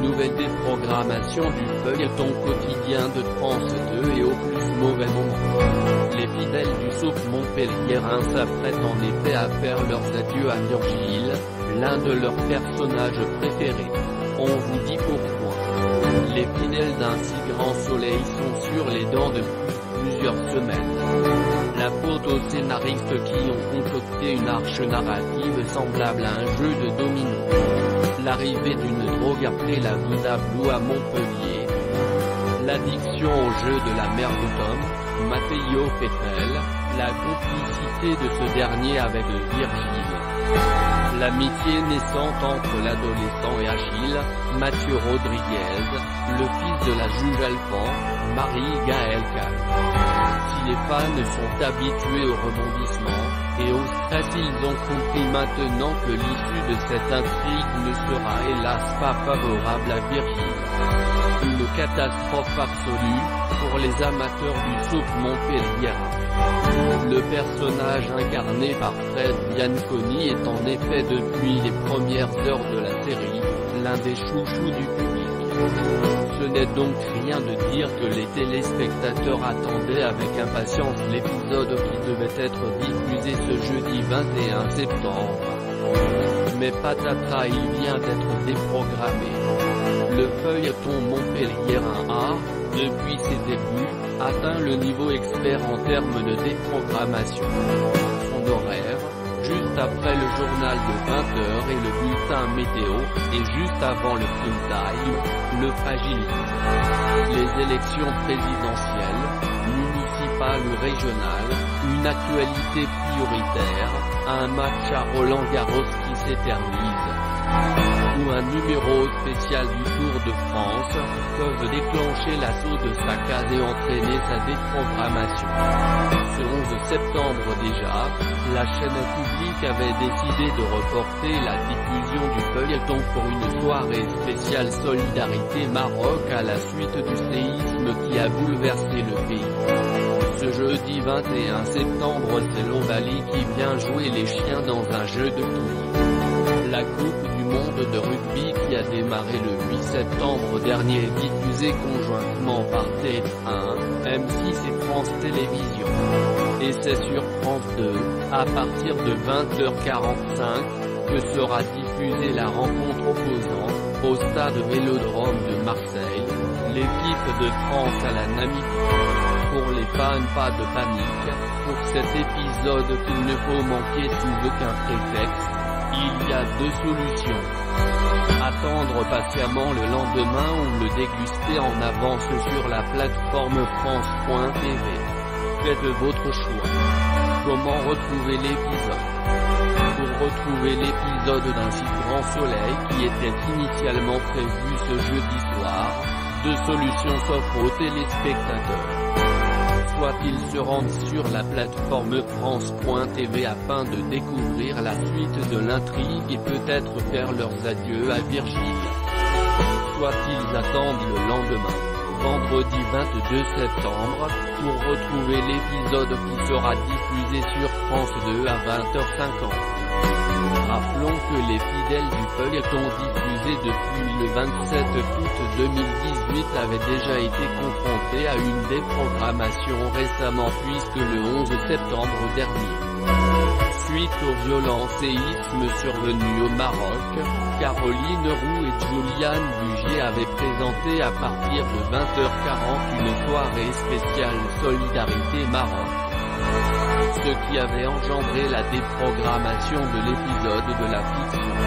nouvelle déprogrammation du feuilleton quotidien de France 2 et au plus mauvais moment. Les fidèles du soap montpelliérain s'apprêtent en effet à faire leurs adieux à Virgile, l'un de leurs personnages préférés. On vous dit pourquoi. Les fidèles d'un si grand soleil sont sur les dents depuis plusieurs semaines. La faute aux scénaristes qui ont concocté une arche narrative semblable à un jeu de domino. L'arrivée d'une drogue après la Buddha Blue à Montpellier. L'addiction au jeu de la mère de Tom, Matteo Fettel, la complicité de ce dernier avec Virgile. L'amitié naissante entre l'adolescent et Achille, Mathieu Rodriguez, le fils de la juge Alphand, Marie-Gaëlle Calle. Si les fans sont habitués au rebondissement et au stress, ils ont compris maintenant que l'issue de cette intrigue ne sera hélas pas favorable à Virgile. Une catastrophe absolue, pour les amateurs du soap montpelliérain. Le personnage incarné par Fred Bianconi est en effet depuis les premières heures de la série, l'un des chouchous du public. Ce n'est donc rien de dire que les téléspectateurs attendaient avec impatience l'épisode qui devait être diffusé ce jeudi 21 septembre. Mais patatras, il vient d'être déprogrammé. Le feuilleton montpelliérain a, depuis ses débuts, atteint le niveau expert en termes de déprogrammation. Son horaire, juste après le journal de 20h et le bulletin météo, et juste avant le prime time, le fragilise. Les élections présidentielles, municipales ou régionales, une actualité prioritaire, un match à Roland-Garros qui s'éternise, ou un numéro spécial du Tour de France, peuvent déclencher l'assaut de sa case et entraîner sa déprogrammation. Ce 11 septembre déjà, la chaîne publique avait décidé de reporter la diffusion du feuilleton pour une soirée spéciale Solidarité Maroc à la suite du séisme qui a bouleversé le pays. Ce jeudi 21 septembre, c'est l'Ovalie qui vient jouer les chiens dans un jeu de poules. La Coupe du monde de rugby qui a démarré le 8 septembre dernier est diffusée conjointement par TF1, M6 et France Télévisions. Et c'est sur France 2, à partir de 20h45, que sera diffusée la rencontre opposant, au stade Vélodrome de Marseille, l'équipe de France à la Namibie. Pour les fans, pas de panique, pour cet épisode qu'il ne faut manquer sous aucun prétexte, il y a deux solutions. Attendre patiemment le lendemain ou le déguster en avance sur la plateforme France.tv. Faites votre choix. Comment retrouver l'épisode? Pour retrouver l'épisode d'un si grand soleil qui était initialement prévu ce jeudi soir, deux solutions s'offrent aux téléspectateurs. Soit ils se rendent sur la plateforme France.tv afin de découvrir la suite de l'intrigue et peut-être faire leurs adieux à Virgile. Soit ils attendent le lendemain, vendredi 22 septembre, pour retrouver l'épisode qui sera diffusé sur France 2 à 20h50. Rappelons que les fidèles du feuilleton diffusé depuis le 27 août 2018 avaient déjà été confrontés à une déprogrammation récemment puisque le 11 septembre dernier. Suite au violent séisme survenu au Maroc, Caroline Roux et Juliane Bugier avaient présenté à partir de 20h40 une soirée spéciale Solidarité Maroc. Ce qui avait engendré la déprogrammation de l'épisode de la fiction.